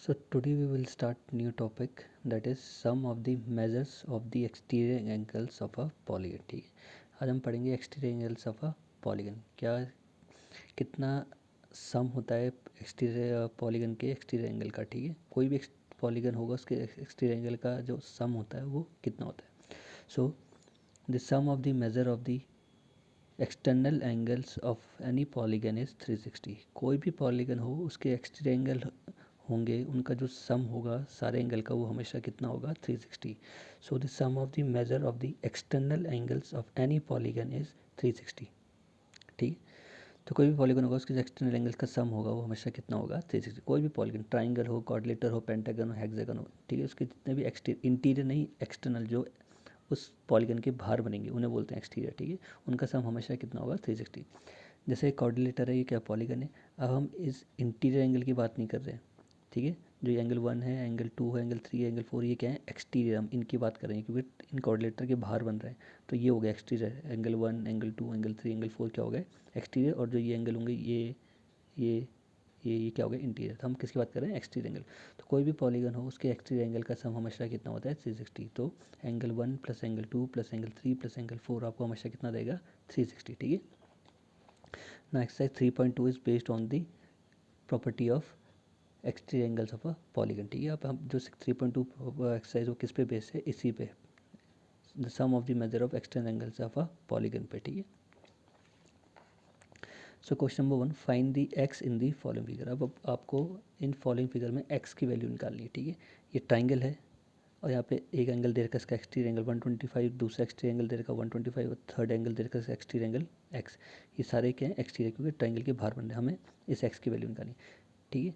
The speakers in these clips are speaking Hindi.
So today we will start new topic, that is sum of the measures of the exterior angles of a polygon. ठीक है, आज हम पढ़ेंगे exterior angles of a polygon. क्या कितना सम होता है एक्सटीरियर पॉलीगन के एक्सटीरियर एंगल का। ठीक है, कोई भी पॉलीगन होगा उसके एक्सटीरियर एंगल का जो सम होता है वो कितना होता है। So the sum of the major of the external angles of any polygon is 360। कोई भी पॉलीगन हो उसके एक्सटीरियर एंगल होंगे, उनका जो सम होगा सारे एंगल का वो हमेशा कितना होगा 360। So the sum of the major of the external angles of any polygon is 360। ठीक, तो कोई भी पॉलीगन होगा उसके एक्सटर्नल एंगल्स का सम होगा वो हमेशा कितना होगा 360। कोई भी पॉलीगन, ट्राइंगल हो, क्वाड्रिलेटरल हो, पेंटागन हो, हेक्सागन हो, ठीक है, उसके जितने भी इंटीरियर नहीं एक्सटर्नल जो उस पॉलीगन के बाहर बनेंगे उन्हें बोलते हैं एक्सटीरियर। ठीक है, उनका सम हमेशा कितना होगा 360। जैसे क्वाड्रिलेटर है, ये क्या पॉलीगन है। अब हम इस इंटीरियर एंगल की बात नहीं कर रहे हैं, ठीक है, जो एंगल 1 है, एंगल 2 है, एंगल 3 है, एंगल 4, ये क्या है एक्सटीरियर, हम इनकी बात कर रहे हैं क्योंकि इन क्वाड्रिलेटर के बाहर बन रहे हैं। तो ये हो गया exterior, angle 1, angle 2, angle 3, angle 4 क्या हो गए एक्सटीरियर, और जो ये एंगल होंगे ये ये क्या हो गया इंटीरियर। तो हम किसकी बात कर रहे हैं एक्सटीरियर एंगल। तो कोई भी पॉलीगन हो उसके एक्सटीरियर एंगल का सम हमेशा कितना होता है 360। तो angle 1 plus angle 2 plus angle 3 plus angle 4 आपको हमेशा कितना देगा 360। ठीक है, ना exercise 3.2 is based on the property of exterior angles of a polygon. ठीक है, अब हम जो 3.2 एक्सरसाइज वो किस पे बेस्ड है, इसी पे, the sum of the major of external angles of a polygon पे। ठीक है, so question number 1, find the x in the following figure. अब आपको इन फॉलोइंग फिगर में एक्स की वैल्यू निकालनी है। ठीक है, ये ट्राइंगल है और यहाँ पे एक एंगल दे रखा है इसका एक्सटीरियर एंगल 125, दूसरा एक्सटीरियर एंगल दे रखा है 125 और थर्ड एंगल दे रखा है इसका एक्सटीरियर एंगल एक्स। ये सारे क्या हैं एक्सटीरियर, क्योंकि ट्राइंगल के बाहर बन रहे हैं, हमें इस एक्स की वैल्यू निकालनी। ठीक है,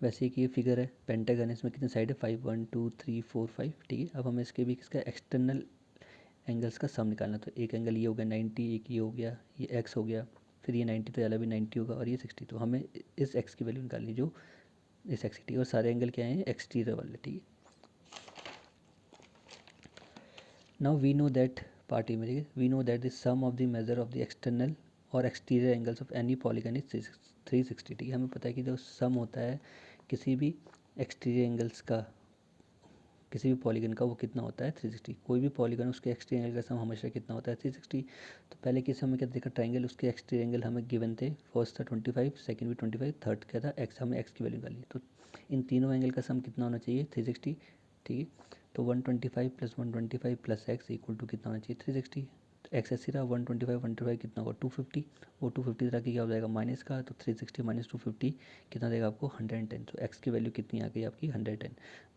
वैसे कि ये फिगर है पेंटागन है, इसमें कितने साइड है 5, 1 2 3 4 5। ठीक है, अब हमें इसके भी इसका एक्सटर्नल एंगल्स का सम निकालना। तो एक एंगल ये हो गया 90, एक ये हो गया, ये एक्स हो गया, फिर ये 90 तो वाला भी 90 होगा और ये 60। तो हमें इस एक्स की वैल्यू निकालनी जो इस एक्स की। और सारे एंगल क्या हैं एक्सटीरियर वाले। ठीक है, now we know that party में, ठीक है, we know that the sum of the major of the external और exterior angles of any polygon is 360। ठीक है, हमें पता है कि जो सम होता है किसी भी एक्सटीरियर एंगल्स का किसी भी पॉलीगन का वो कितना होता है 360। कोई भी पॉलीगन उसके एक्सटीरियर एंगल का सम हमेशा कितना होता है 360। तो पहले केस हमें क्या देखा, ट्राइंगल, उसके एक्सटीरियर एंगल हमें गिवन थे, फर्स्ट था 25, सेकंड भी 25, थर्ड क्या था एक्स, हमें एक्स की वैल्यू निकाली। तो इन तीनों एंगल का सम कितना होना चाहिए 360। ठीक है, तो 125 plus 125 plus x equal to कितना होना चाहिए 360। तो एक्स ऐसी रहा 125 125 कितना होगा 250, वो 250 रहा कि क्या हो जाएगा माइनस का, तो 360 माइनस 250 कितना देगा आपको 110। तो एक्स की वैल्यू कितनी आ गई आपकी 110,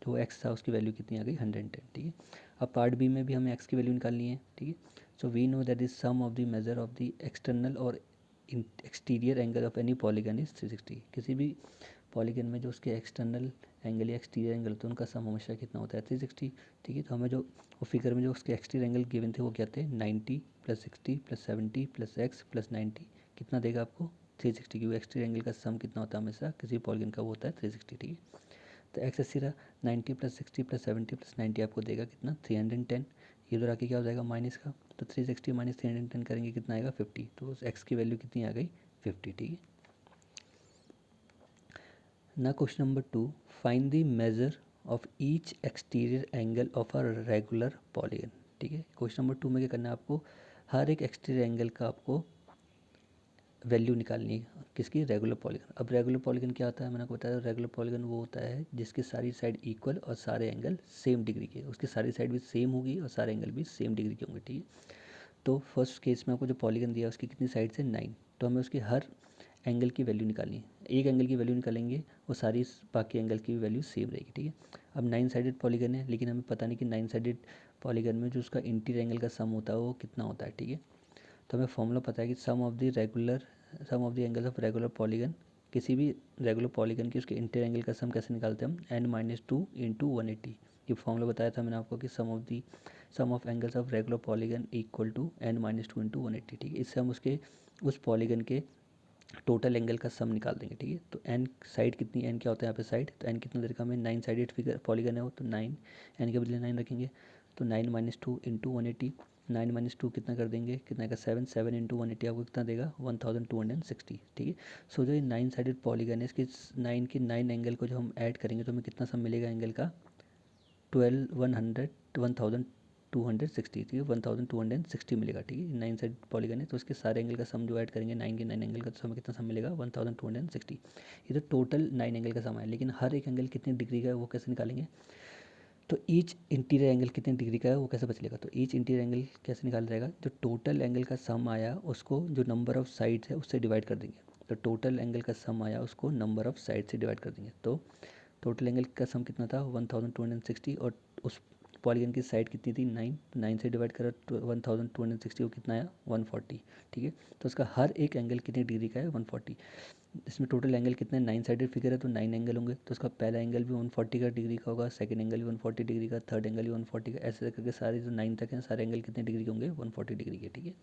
जो एक्स था उसकी वैल्यू कितनी आ गई 110। ठीक है, अब पार्ट बी में भी हमें एक्स की वैल्यू निकालनी है। ठीक है, so we know that is sum of the major of the external और exterior angle of any polygon is 360। किसी भी पॉलीगन में जो उसके एक्सटर्नल एंगल या एक्सटीरियर एंगल होते हैं उनका सम हमेशा कितना होता है 360। ठीक है, तो हमें जो वो फिगर में जो उसके एक्सटीरियर एंगल गिवन थे वो क्या थे 90 plus 60 plus 70 plus x plus 90 कितना देगा आपको 360, क्योंकि एक्सटीरियर एंगल का सम कितना होता है हमेशा किसी पॉलीगन का वो होता है 360। ठीक है, तो एक्स अस्सी रहा 90 प्लस 60 प्लस 70 प्लस 90 आपको देगा कितना 310। ये उधर आके क्या हो जाएगा माइनस का, तो 360 माइनस 310 करेंगे कितना आएगा 50। तो उस एक्स की वैल्यू कितनी आ गई 50। ठीक है, ना question number 2, find the measure of each exterior angle of a regular polygon. ठीक है, क्वेश्चन नंबर 2 में क्या करना है आपको, हर एक एक्सटीरियर एंगल का आपको वैल्यू निकालनी है किसकी रेगुलर पॉलीगन। अब रेगुलर पॉलीगन क्या होता है, मैंने आपको बताया रेगुलर पॉलीगन वो होता है जिसकी सारी साइड इक्वल और सारे एंगल सेम डिग्री के, उसकी सारी साइड भी सेम होगी और सारे एंगल भी सेम डिग्री के होंगे। ठीक है, तो फर्स्ट केस में आपको जो पॉलीगन दिया उसकी कितनी साइड से 9, तो हमें उसकी हर एंगल की वैल्यू निकालनी है। एक एंगल की वैल्यू निकालेंगे वो सारी बाकी एंगल की वैल्यू सेम रहेगी। ठीक है, अब 9 साइडेड पॉलीगन है लेकिन हमें पता नहीं कि 9 साइडेड पॉलीगन में जो उसका इंटीरियर एंगल का सम होता है वो कितना होता है। ठीक है, तो हमें फॉर्मूला पता है कि sum of the angles of regular polygon, किसी भी रेगुलर पॉलीगन की उसके इंटीरियर एंगल का सम कैसे निकालते हैं हम n-2 इंटू 180। ये फॉर्मूला बताया था मैंने आपको कि sum of angles of regular polygon equal to n-2 into 180। ठीक है, इससे हम उसके उस पॉलीगन के टोटल एंगल का सम निकाल देंगे। ठीक है, तो n साइड कितनी, n क्या होता है यहाँ पे साइड, तो n कितना देखा हमें 9 साइडेड फिगर पॉलीगन है वो, तो 9 n के बदले 9 रखेंगे, तो 9 माइनस 2 इंटू 180 9 माइनस 2 कितना कर देंगे, कितना का 7, 7 इंटू 180 आपको कितना देगा 1260, ठीक है। सो जो ये 9 साइडेड पॉलीगन है इसकी 9 की 9 एंगल को जो हम ऐड करेंगे तो हमें कितना सम मिलेगा एंगल का 1260, ठीक है, 1260 मिलेगा, ठीक है। 9 साइड पॉलीगन है तो उसके सारे एंगल का सम जो ऐड करेंगे 9 के 9 एंगल का तो हमें कितना सम मिलेगा 1260। ये तो टोटल 9 एंगल का सम है, लेकिन हर एक एंगल कितनी डिग्री का है वो कैसे निकालेंगे, तो ईच इंटीरियर एंगल कितनी डिग्री का है वो कैसे बचलेगा, तो ईच इंटीरियर एंगल कैसे निकाला जाएगा, जो टोटल एंगल का सम आया उसको जो नंबर ऑफ साइड्स है उससे डिवाइड कर देंगे। तो टोटल एंगल का सम आया उसको नंबर ऑफ साइड से डिवाइड कर देंगे। तो टोटल एंगल का सम कितना था 1260 और उस पॉलीगन की साइड कितनी थी 9, तो 9 से डिवाइड करा 1260 वो कितना आया 140, ठीक है। तो उसका हर एक एंगल कितनी डिग्री का है 140। इसमें टोटल एंगल कितने 9 साइडेड फिगर है तो 9 एंगल होंगे, तो उसका पहला एंगल भी 140 का डिग्री का होगा, सेकंड एंगल भी 140 डिग्री का, थर्ड एंगल भी 140 का, ऐसे करके सारे जो 9 तक हैं सारे एंगल कितने डिग्री के होंगे 140 डिग्री के, ठीक है।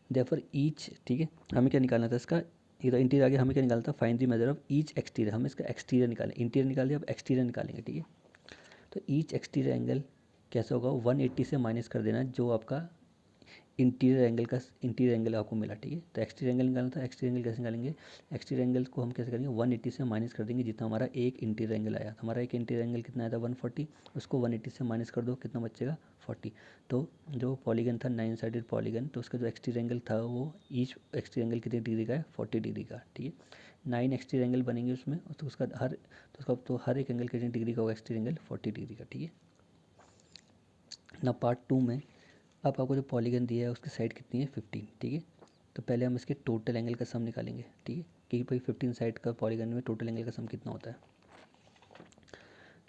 देयरफॉर ईच, ठीक है, हमें क्या निकालना था इसका, ये तो इंटीरियर आगे हमें क्या निकालना था find the measure of each exterior, हमें इसका एक्सटीरियर निकालें, इंटीरियर निकाल दिया अब एक्सटीरियर निकालेंगे, ठीक है। तो ईच एक्सटीरियर एंगल कैसे होगा 180 से माइनस कर देना जो आपका इंटीरियर एंगल आपको मिला, ठीक है। तो एक्सटीरियर एंगल निकालना था, एक्सटीरियर एंगल कैसे निकालेंगे, एक्सटीरियर एंगल को हम कैसे करेंगे 180 से माइनस कर देंगे जितना हमारा एक इंटीरियर एंगल आया, हमारा एक इंटीरियर एंगल कितना आया था 140, उसको 180 से माइनस कर दो कितना बचेगा 40। तो जो पॉलीगन था 9 साइडेड पॉलीगन तो उसका जो एक्सटीरियर एंगल था वो ईच एक्सटीरियर एंगल कितनी डिग्री का है 40 डिग्री का, ठीक है। 9 एक्सटीरियर एंगल बनेंगे उसमें तो उसका हर एक एंगल कितनी डिग्री का होगा एक्सटीरियर एंगल 40 डिग्री का, ठीक है ना। पार्ट 2 में अब आपको जो पॉलीगन दिया है उसकी साइड कितनी है 15, ठीक है। तो पहले हम इसके टोटल एंगल का सम निकालेंगे, ठीक है, कि भाई 15 साइड का पॉलीगन में टोटल एंगल का सम कितना होता है।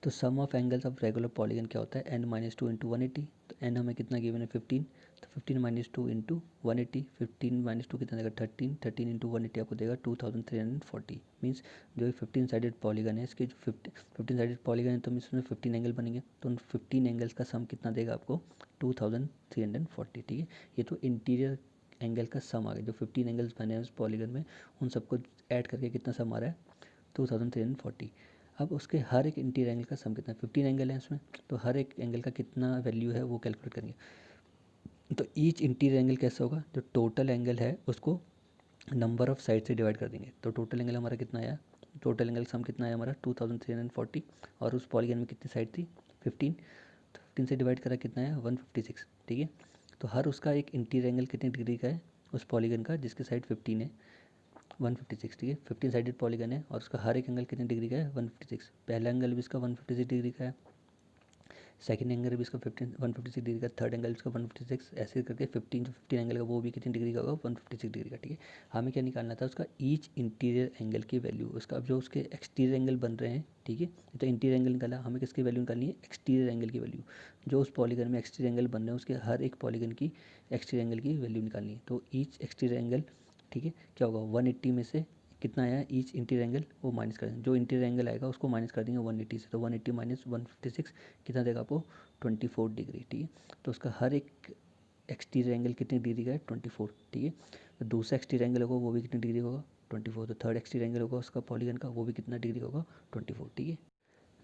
तो sum of angles of regular polygon क्या होता है n माइनस 2 इंटू 180, तो n हमें कितना गिवन है 15, तो 15 माइनस 2 इंटू 180, 15 माइनस 2 कितना देगा 13, 13 इंटू 180 आपको देगा 2340। मीन्स जो 15 साइडेड पॉलीगन है इसके जो 15 साइडेड पॉलीगन है तो मीन्स उसमें 15 एंगल बनेंगे, तो उन 15 एंगल्स का सम कितना देगा आपको 2340, ठीक है। ये तो इंटीरियर एंगल का सम आ गया, जो 15 एंगल्स बने हैं उस पॉलीगन में उन सबको ऐड करके कितना सम आ रहा है 2340। अब उसके हर एक इंटीरियर एंगल का सम कितना है 15 एंगल है उसमें, तो हर एक एंगल का कितना वैल्यू है वो कैलकुलेट करेंगे। तो ईच इंटीरियर एंगल कैसा होगा, जो टोटल एंगल है उसको नंबर ऑफ साइड से डिवाइड कर देंगे। तो टोटल एंगल हमारा कितना आया, टोटल एंगल सम कितना आया हमारा 2340 और उस पॉलीगन में कितनी साइड थी 15, तो 15 से डिवाइड करा कितना है 156, ठीक है। तो हर उसका एक इंटीरियर एंगल कितनी डिग्री का है उस पॉलीगन का जिसकी साइड 15 है 156, ठीक है। 15 साइडेड पॉलीगन है और उसका हर एक एंगल कितनी डिग्री का है 156, पहला एंगल भी इसका 156 डिग्री का है, सेकंड एंगल भी इसका 156 डिग्री का, थर्ड एंगल इसका 156, ऐसे करके 15 एंगल का वो भी कितनी डिग्री का होगा 156 डिग्री का, ठीक है। हमें क्या निकालना था उसका ईच इंटीरियर एंगल की वैल्यू, उसका अब जो उसके एक्सटीरियर एंगल बन रहे हैं, ठीक है, तो इंटीरियर एंगल निकाला, हमें किसकी वैल्यू निकालनी है एक्सटीरियर एंगल की वैल्यू, जो उस पॉलीगन में एक्सटीरियर एंगल बन रहे हैं उसके हर एक पॉलीगन की एक्सटीरियर एंगल की वैल्यू निकालनी है। तो ईच एक्सटीरियर एंगल, ठीक है, क्या होगा 180 में से कितना आया ईच इंटीरियर एंगल वो माइनस कर देंगे, जो इंटीरियर एंगल आएगा उसको माइनस कर देंगे 180 से, तो 180 माइनस 156 कितना देगा आपको 24 डिग्री, ठीक है। तो उसका हर एक एक्सटीरियर एंगल कितनी डिग्री का है 24, ठीक है। तो दूसरा एक्सटीरियर एंगल होगा वो भी कितनी डिग्री का होगा 24, तो थर्ड एक्सटीरियर एंगल होगा उसका पॉलीगन का वो भी कितना डिग्री का होगा 24, ठीक है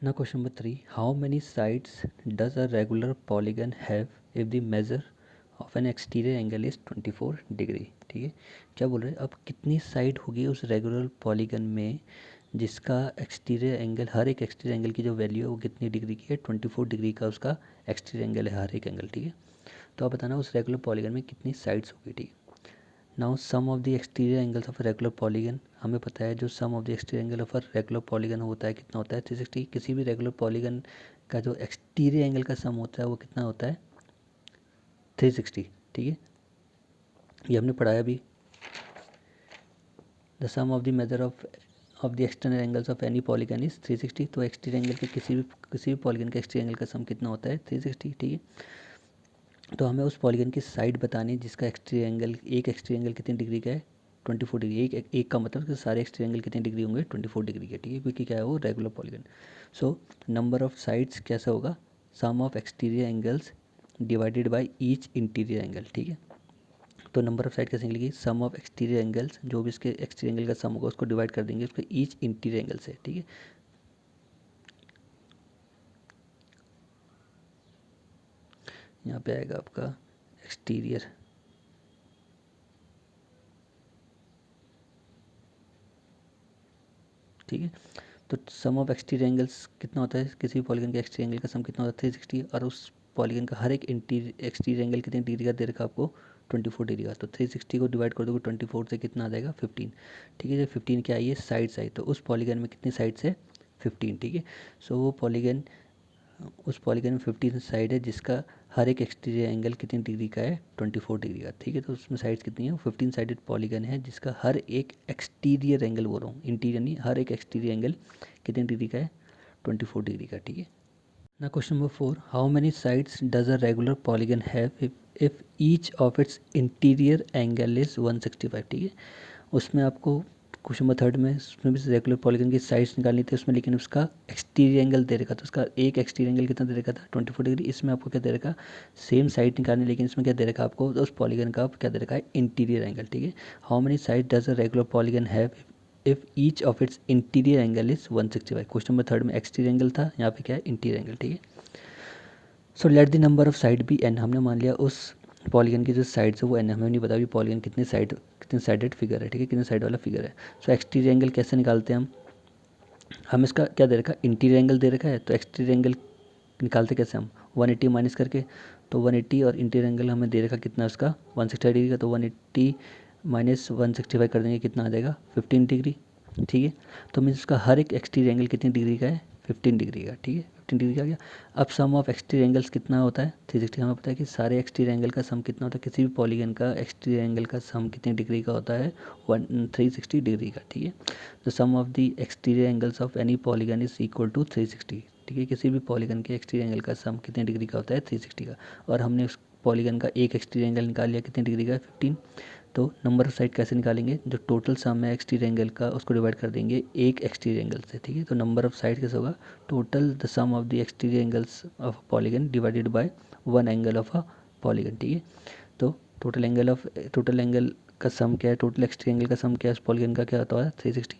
ना। Question number 3, how many sides does a regular polygon have if the major of N exterior angle is 24 degree, ठीक है। क्या बोल रहे हैं अब कितनी साइड होगी उस रेगुलर पॉलीगन में जिसका एक्सटीरियर एंगल, हर एक एक्सटीरियर एंगल की जो वैल्यू है वो कितनी डिग्री की है 24 डिग्री का उसका एक्सटीरियर एंगल है हर एक एंगल, ठीक है। तो आप बताना उस रेगुलर पॉलीगन में कितनी साइड्स होगी, ठीक है। Now sum of the exterior angles of regular polygon, हमें पता है जो sum of the exterior angle of regular polygon होता है कितना होता है 360, किसी भी रेगुलर पॉलीगन का जो एक्सटीरियर एंगल का सम होता है वो कितना होता है 360, ठीक है। ये हमने पढ़ाया भी, the sum of the major of the external angles of any polygon is 360, तो एक्सटीरियर एंगल के किसी भी पॉलीगन का एक्सटीरियर एंगल का सम कितना होता है 360, ठीक है। तो हमें उस पॉलीगन की साइड बतानी जिसका एक्सटीरियर एंगल, एक एक्सटीरियर एंगल कितनी डिग्री का है 24 डिग्री, एक का मतलब कि सारे एक्सटीरियर एंगल कितनी डिग्री होंगे 24 डिग्री के, ठीक है, क्योंकि क्या है वो regular polygon. So number of sides कैसा होगा sum of exterior angles divided by each interior angle, ठीक है। तो नंबर ऑफ साइड कैसे निकलेगी सम ऑफ एक्सटीरियर एंगल्स, जो भी इसके एक्सटीरियर एंगल का सम होगा उसको डिवाइड कर देंगे उसके ईच इंटीरियर एंगल से, ठीक है। यहाँ पे आएगा आपका एक्सटीरियर, ठीक है। तो सम ऑफ एक्सटीरियर एंगल्स कितना होता है, किसी भी पॉलीगन के एक्सटीरियर एंगल का सम कितना होता है 360, और उस पॉलीगन का हर एक एक्सटीरियर एंगल कितने डिग्री का दे रखा आपको 24 डिग्री का। तो 360 को डिवाइड कर दोगे 24 से कितना आ जाएगा 15, ठीक है। जो 15 क्या आई है साइड्स आई, तो उस पॉलीगन में कितनी साइड्स है 15, ठीक है। सो वो पॉलीगन, उस पॉलीगन में 15 साइड है जिसका हर एक एक्सटीरियर एंगल कितनी डिग्री का है 24 डिग्री का, ठीक है। तो उसमें साइड्स कितनी है 15 साइडेड पॉलीगन है जिसका हर एक एक्सटीरियर एंगल, बोल रहा हूँ इंटीरियर नहीं, हर एक एक्सटीरियर एंगल कितनी डिग्री का है 24 डिग्री का, ठीक है। ना question number 4, how many sides does a regular polygon have if each of its interior angle is 165, ठीक है। उसमें आपको क्वेश्चन नंबर 3 में, उसमें भी रेगुलर पॉलीगन की साइड्स निकालनी थी उसमें, लेकिन उसका एक्सटीरियर एंगल दे रखा था, उसका एक एक्सटीरियर एंगल कितना दे रखा था 24 डिग्री। इसमें आपको क्या दे रखा, सेम साइड निकालनी, लेकिन इसमें क्या दे रखा आपको, उस पॉलीगन का क्या दे रखा है इंटीरियर एंगल, ठीक है। How many side does a regular polygon have if each of its interior angle is 165। Question number 3 में एक्सटीरियर एंगल था, यहाँ पे क्या है इंटीरियर एंगल, ठीक है। So let the number of side be n, हमने मान लिया उस पॉलीगन की जो साइड्स है वो एन, हमें नहीं पता भी पॉलीगन कितने साइडेड फिगर है, ठीक है, कितने साइड वाला फिगर है। सो एक्सटीरियर एंगल कैसे निकालते हैं हम इसका क्या दे रखा है इंटीरियर एंगल दे रखा है, तो एक्सटीरियर एंगल निकालते कैसे हम 180 माइनस करके, तो 180 और इंटीरियर एंगल हमें दे रखा कितना उसका 160 डिग्री का, तो 180 माइनस 165 कर देंगे कितना आ जाएगा 15 डिग्री, ठीक है। तो मीन्स उसका हर एक एक्सटीरियर एंगल कितनी डिग्री का है 15 डिग्री का, ठीक है, 15 डिग्री का गया। अब सम ऑफ एक्सटीरियर एंगल्स कितना होता है 360, हमें पता है कि सारे एक्सटीरियर एंगल का सम कितना होता है, किसी भी पॉलीगन का एक्सटीरियर एंगल का सम कितनी डिग्री का होता है 360 डिग्री का, ठीक है। The sum of the exterior angles of any polygon is equal to 360, ठीक है। किसी भी पॉलीगन के एक्सटीरियर एंगल का सम कितने डिग्री का होता है 360 का, और हमने उस पॉलीगन का एक एक्सटीरियर एंगल निकाल लिया कितने डिग्री का 15। तो नंबर ऑफ साइड कैसे निकालेंगे, जो टोटल सम है एक्सटीरियर एंगल का उसको डिवाइड कर देंगे एक एक्सटीरियर एंगल से, ठीक है। तो नंबर ऑफ साइड कैसे होगा, total the sum of the exterior angles of polygon divided by one angle of a polygon, ठीक है। तो टोटल एंगल का सम क्या है, टोटल एक्सटीरियर एंगल का सम क्या है, पॉलीगन का क्या होता है 360,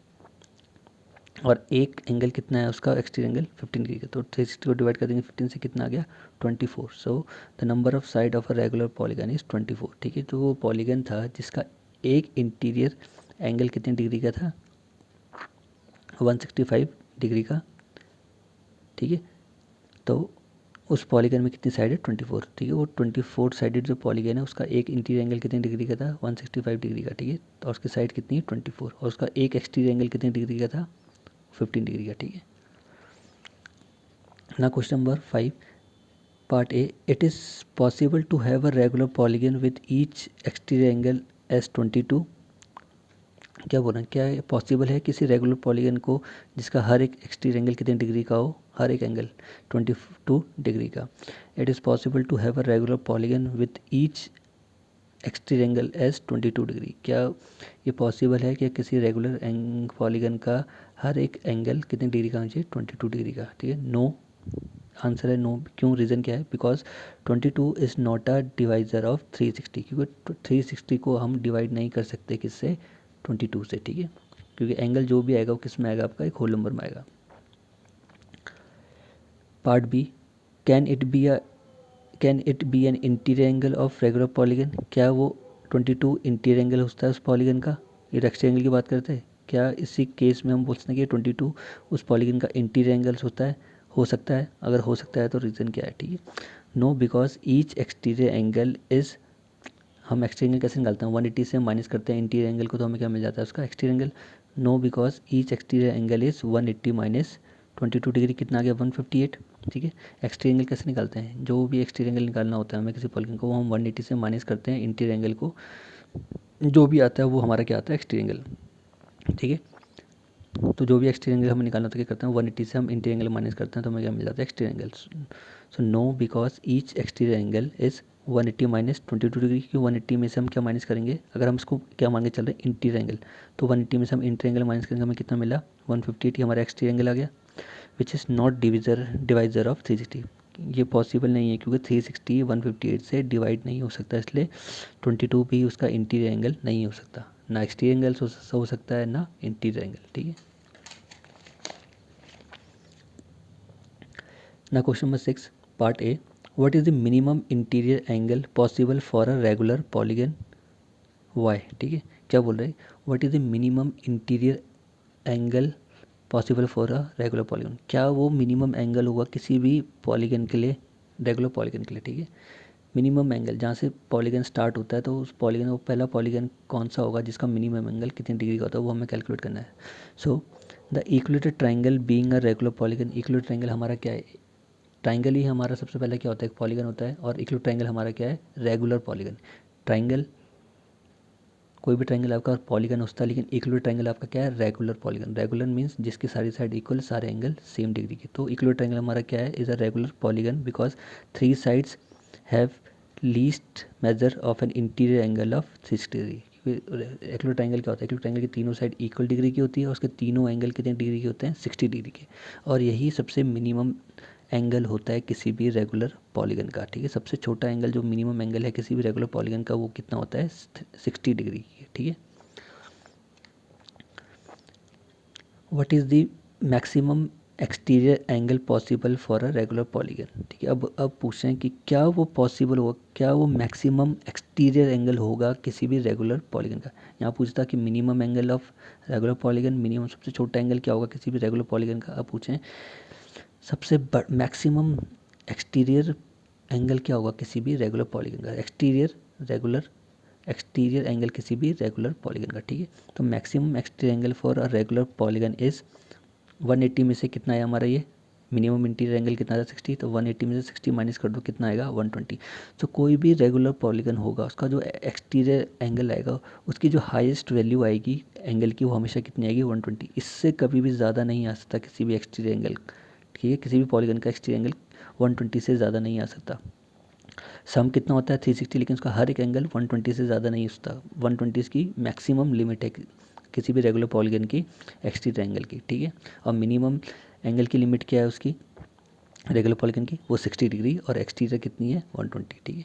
और एक एंगल कितना है उसका एक्सटीरियर एंगल 15 डिग्री का, तो 360 को डिवाइड कर देंगे 15 से कितना आ गया 24। So the number of side of a regular polygon is 24, ठीक है। तो वो पॉलीगन था जिसका एक इंटीरियर एंगल कितने डिग्री का था 165 डिग्री का, ठीक है। तो उस पॉलीगन में कितनी साइड है 24, ठीक है। वो 24 साइडेड जो पॉलीगन है उसका एक इंटीरियर एंगल कितने डिग्री का था 165 डिग्री का, ठीक है। तो उसकी साइड कितनी है 24, और उसका एक एक्सटीरियर एंगल कितने डिग्री का था 15 डिग्री का, ठीक है ना। Question number 5 part A, it is possible to have a regular polygon with each exterior angle as 22, क्या बोल रहे हैं, क्या पॉसिबल है किसी रेगुलर पॉलीगन को जिसका हर एक एक्सटीरियर एंगल कितने डिग्री का हो, हर एक एंगल 22 डिग्री का। It is possible to have a regular polygon with each exterior angle as 22 degree, क्या ये पॉसिबल है कि किसी रेगुलर पॉलीगन का हर एक एंगल कितने डिग्री का होना चाहिए 22 डिग्री का, ठीक है। नो, आंसर है नो। क्यों, रीज़न क्या है, because 22 is not a divisor of 360, क्योंकि 360 को हम डिवाइड नहीं कर सकते किससे 22 से, ठीक है, क्योंकि एंगल जो भी आएगा वो किस में आएगा आपका एक होल नंबर में आएगा। Part B, can it be an interior angle of regular polygon, क्या वो 22 इंटीरियर एंगल होता है उस पॉलीगन का, ये एक्सटीरियर एंगल की बात करते हैं, क्या इसी केस में हम बोल सकते हैं कि 22 उस पॉलीगन का इंटीरियर एंगल्स होता है, हो सकता है, अगर हो सकता है तो रीज़न क्या है, ठीक है। No, because each exterior angle is, हम एक्सटीरियर एंगल कैसे निकालते हैं 180 से माइनस करते हैं इंटीरियर एंगल को, तो हमें क्या मिल जाता है उसका exterior angle. No, because each exterior angle is 180 minus 22 degree कितना आ गया 158, ठीक है। एक्सटीरियर एंगल कैसे निकालते हैं, जो भी एक्सटीरियर एंगल निकालना होता है हमें किसी पॉलीगन को, वो हम 180 से माइनस करते हैं इंटीरियर एंगल को, जो भी आता है वो हमारा क्या आता है एक्सटीरियर एंगल, ठीक है। तो जो भी एक्सटीरियर एंगल हमें निकालना होता है क्या करते हैं 180 से हम इंटीरियर एंगल माइनस करते हैं, तो हमें क्या मिल जाता है exterior angle. So no, because each exterior angle is 180 minus 22 degree, क्योंकि 180 में से हम क्या माइनस करेंगे, अगर हम इसको क्या मान के चल रहे हैं इंटीरियर एंगल, तो 180 में से हम इंटीरियर एंगल माइनस करेंगे, हमें कितना मिला 158, हमारा एक्सटीरियर एंगल आ गया, which is not divisor of 360, ये पॉसिबल नहीं है क्योंकि 360 158 से डिवाइड नहीं हो सकता, इसलिए 22 भी उसका इंटीरियर एंगल नहीं हो सकता, ना एक्सटीरियर एंगल हो सकता है ना इंटीरियर एंगल, ठीक है ना। Question number 6 part A, what is the minimum interior angle possible for a regular polygon why, ठीक है, क्या बोल रहे हैं, what is the minimum interior angle possible for a regular polygon, क्या वो मिनिमम एंगल होगा किसी भी पॉलीगन के लिए, रेगुलर पॉलीगन के लिए, ठीक है। मिनिमम एंगल जहाँ से पॉलीगन स्टार्ट होता है, तो उस पॉलीगन, वो पहला पॉलीगन कौन सा होगा जिसका मिनिमम एंगल कितनी डिग्री का होता है, वो हमें कैलकुलेट करना है। So the equilateral triangle being a regular polygon, equilateral triangle हमारा क्या है, ट्राइंगल ही हमारा सबसे पहले क्या होता है, एक पॉलीगन होता है, और इक्विलेटरल ट्राइंगल हमारा क्या है, रेगुलर पॉलीगन। ट्राइंगल, कोई भी ट्राइंगल आपका पॉलीगन होता है, लेकिन इक्विलेटरल ट्राइंगल आपका क्या है, रेगुलर पॉलीगन। रेगुलर मींस जिसकी सारी साइड इक्वल, सारे एंगल सेम डिग्री के। तो इक्विलेटरल ट्राइंगल हमारा क्या है, is a regular polygon because 3 sides have least measure of an interior angle of 60 degree. Equilateral triangle क्या होता है, इक्विलेटरल ट्राइंगल की तीनों साइड इक्वल डिग्री की होती है, और उसके तीनों एंगल कितने डिग्री के होते हैं, 60 डिग्री के। और यही सबसे मिनिमम एंगल होता है किसी भी रेगुलर पॉलीगन का, ठीक है। सबसे छोटा एंगल जो मिनिमम एंगल है किसी भी रेगुलर पॉलीगन का, वो कितना होता है, 60 डिग्री, ठीक है। What is the maximum exterior angle possible for a regular polygon, ठीक है। अब पूछ रहे हैं कि क्या वो पॉसिबल होगा, क्या वो मैक्सिमम एक्सटीरियर एंगल होगा किसी भी रेगुलर पॉलीगन का। यहाँ पूछता कि minimum angle of regular polygon, minimum सबसे छोटा एंगल क्या होगा किसी भी रेगुलर पॉलीगन का। अब पूछें सबसे मैक्सिमम एक्सटीरियर एंगल क्या होगा किसी भी रेगुलर पॉलीगन का, एक्सटीरियर एंगल किसी भी रेगुलर पॉलीगन का, ठीक है। तो maximum exterior angle for a regular polygon is 180 में से कितना है हमारा, ये मिनिमम इंटीरियर एंगल कितना था, 60, तो 180 में से 60 माइनस कर दो, कितना आएगा, 120। तो कोई भी रेगुलर पॉलीगन होगा, उसका जो एक्सटीरियर एंगल आएगा, उसकी जो हाईएस्ट वैल्यू आएगी एंगल की, वो हमेशा कितनी आएगी, 120। इससे कभी भी ज़्यादा नहीं आ सकता किसी भी एक्सटीरियर एंगल, ठीक है। किसी भी पॉलीगन का एक्सटीरियर एंगल 120 से ज़्यादा नहीं आ सकता। सम कितना होता है, 360, लेकिन उसका हर एक एंगल 120 से ज़्यादा नहीं होता। 120 इसकी मैक्सिमम लिमिट है किसी भी रेगुलर पॉलीगन की एक्सटीरियर एंगल की, ठीक है। और मिनिमम एंगल की लिमिट क्या है उसकी, रेगुलर पॉलीगन की, वो 60 डिग्री, और एक्सटीरियर कितनी है, 120, ठीक है।